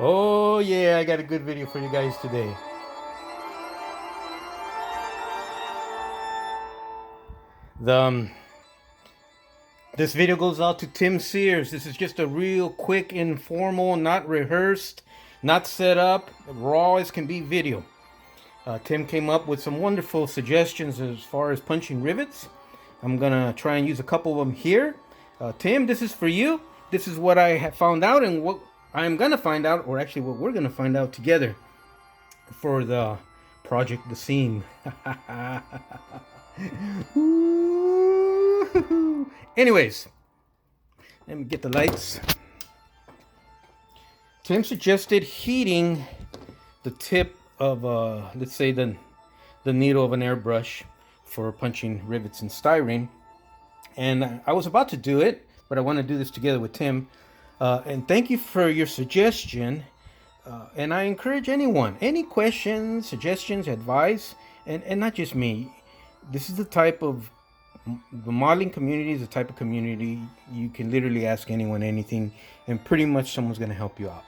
Oh yeah, I got a good video for you guys today. The This video goes out to Tim Sears. This is just a real quick, informal, not rehearsed, not set up, raw as can be video. Tim came up with some wonderful suggestions as far as punching rivets. I'm gonna try and use a couple of them here. Tim, this is for you. This is what I have found out and what I'm gonna find out, or actually what we're gonna find out together for the project The Seam. Anyways, let me get the lights. Tim suggested heating the tip of, let's say, the needle of an airbrush for punching rivets in styrene. And I was about to do it, but I want to do this together with Tim. And thank you for your suggestion. And I encourage anyone, any questions, suggestions, advice, and not just me. This is the type of, the modeling community is the type of community you can literally ask anyone anything, and pretty much someone's going to help you out.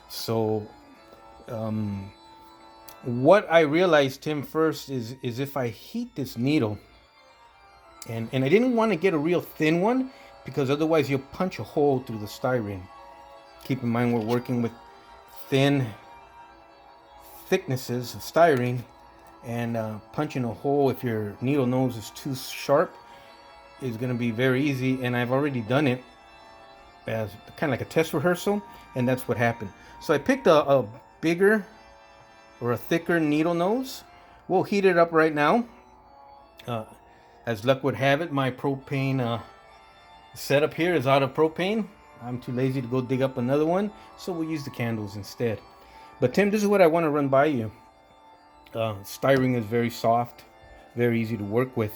So, what I realized, Tim, first is if I heat this needle, and I didn't want to get a real thin one, because otherwise you'll punch a hole through the styrene. Keep in mind we're working with thin thicknesses of styrene, and punching a hole if your needle nose is too sharp is going to be very easy. And I've already done it as kind of like a test rehearsal, and that's what happened. So I picked a bigger or a thicker needle nose. We'll heat it up right now. As luck would have it, my propane setup here is out of propane. I'm too lazy to go dig up another one, so we'll use the candles instead. But Tim, this is what I want to run by you. Styrene is very soft, very easy to work with.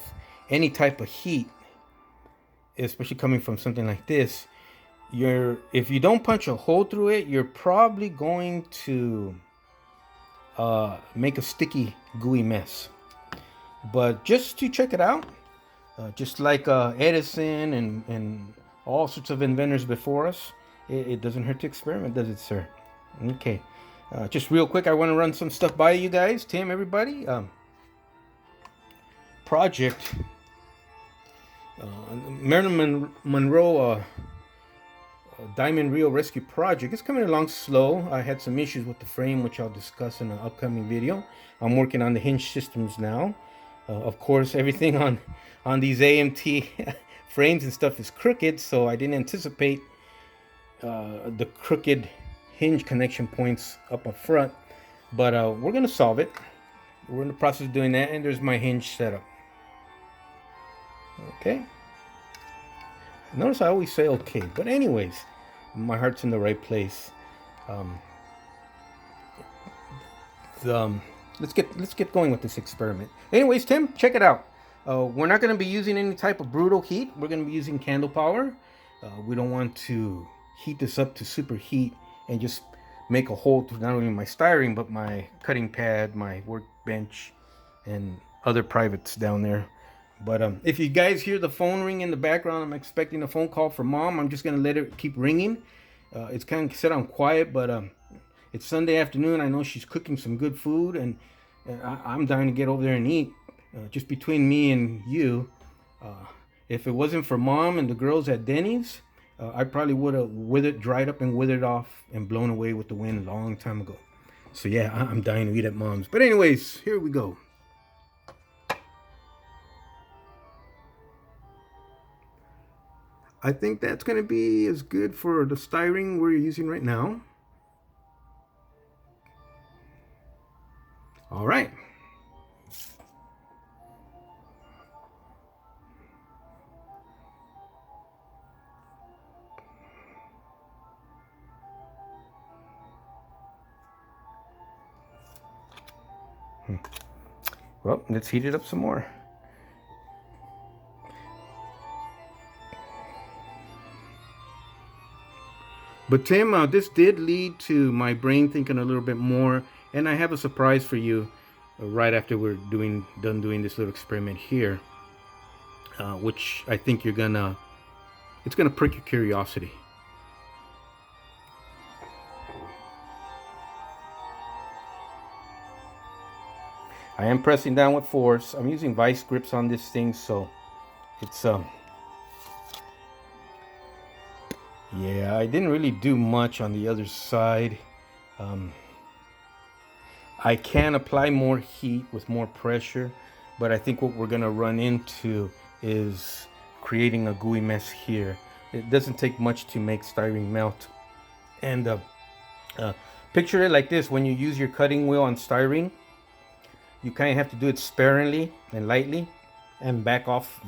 Any type of heat, especially coming from something like this, if you don't punch a hole through it, you're probably going to make a sticky, gooey mess. But just to check it out, just like Edison and all sorts of inventors before us, it doesn't hurt to experiment, does it, sir? Okay. Just real quick, I want to run some stuff by you guys. Tim, everybody. Project Marilyn Monroe Diamond Rio Rescue Project. It's coming along slow. I had some issues with the frame, which I'll discuss in an upcoming video. I'm working on the hinge systems now. Of course, everything on these AMT frames and stuff is crooked, so I didn't anticipate the crooked hinge connection points up front. But we're going to solve it. We're in the process of doing that, and there's my hinge setup. Okay. Notice I always say okay, but anyways, my heart's in the right place. Let's get going with this experiment. Anyways, Tim, check it out. We're not going to be using any type of brutal heat. We're going to be using candle power. We don't want to heat this up to superheat and just make a hole through not only my styrene but my cutting pad, my workbench, and other privates down there. But if you guys hear the phone ring in the background, I'm expecting a phone call from Mom. I'm just going to let it keep ringing. It's kind of set on quiet, but it's Sunday afternoon. I know she's cooking some good food, and I'm dying to get over there and eat. Just between me and you, if it wasn't for Mom and the girls at Denny's, I probably would have dried up and withered off and blown away with the wind a long time ago. So yeah, I'm dying to eat at Mom's. But anyways, here we go. I think that's going to be as good for the styrene we're using right now. All right. Well, let's heat it up some more. But Tim, this did lead to my brain thinking a little bit more, and I have a surprise for you right after we're done doing this little experiment here, which I think it's gonna prick your curiosity. I am pressing down with force. I'm using vice grips on this thing, so it's yeah, I didn't really do much on the other side. I can apply more heat with more pressure, but I think what we're gonna run into is creating a gooey mess here. It doesn't take much to make styrene melt. And picture it like this: when you use your cutting wheel on styrene, you kind of have to do it sparingly and lightly and back off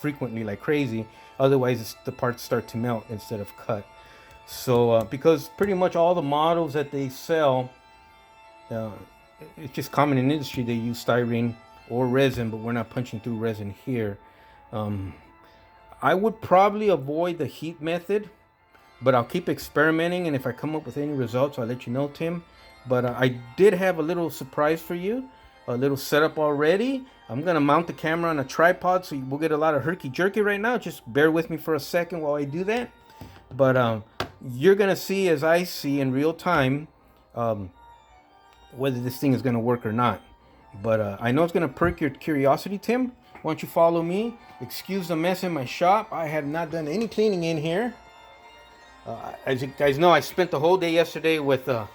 frequently like crazy. Otherwise, the parts start to melt instead of cut. So because pretty much all the models that they sell, it's just common in industry, they use styrene or resin, but we're not punching through resin here. I would probably avoid the heat method, but I'll keep experimenting, and if I come up with any results, I'll let you know, Tim. But I did have a little surprise for you, a little setup already. I'm gonna mount the camera on a tripod, so we'll get a lot of herky-jerky right now. Just bear with me for a second while I do that. But you're gonna see, as I see in real time, whether this thing is gonna work or not. But I know it's gonna perk your curiosity, Tim. Why don't you follow me? Excuse the mess in my shop. I have not done any cleaning in here. As you guys know, I spent the whole day yesterday with a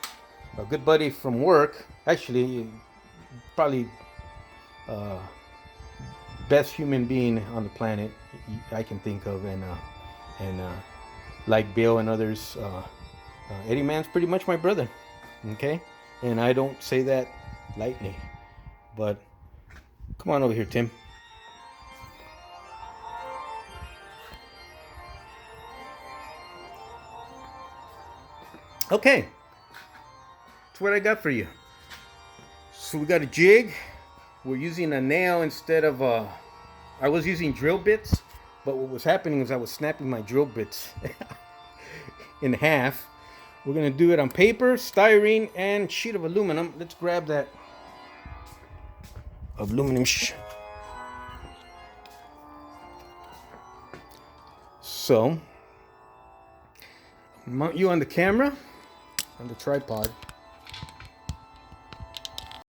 good buddy from work. Actually, probably best human being on the planet I can think of, and like Bill and others, Eddie Man's pretty much my brother. Okay, and I don't say that lightly. But come on over here, Tim. Okay, that's what I got for you. So we got a jig. We're using a nail instead of I was using drill bits, but what was happening is I was snapping my drill bits in half. We're gonna do it on paper, styrene, and sheet of aluminum. Let's grab that aluminum So, mount you on the camera, on the tripod.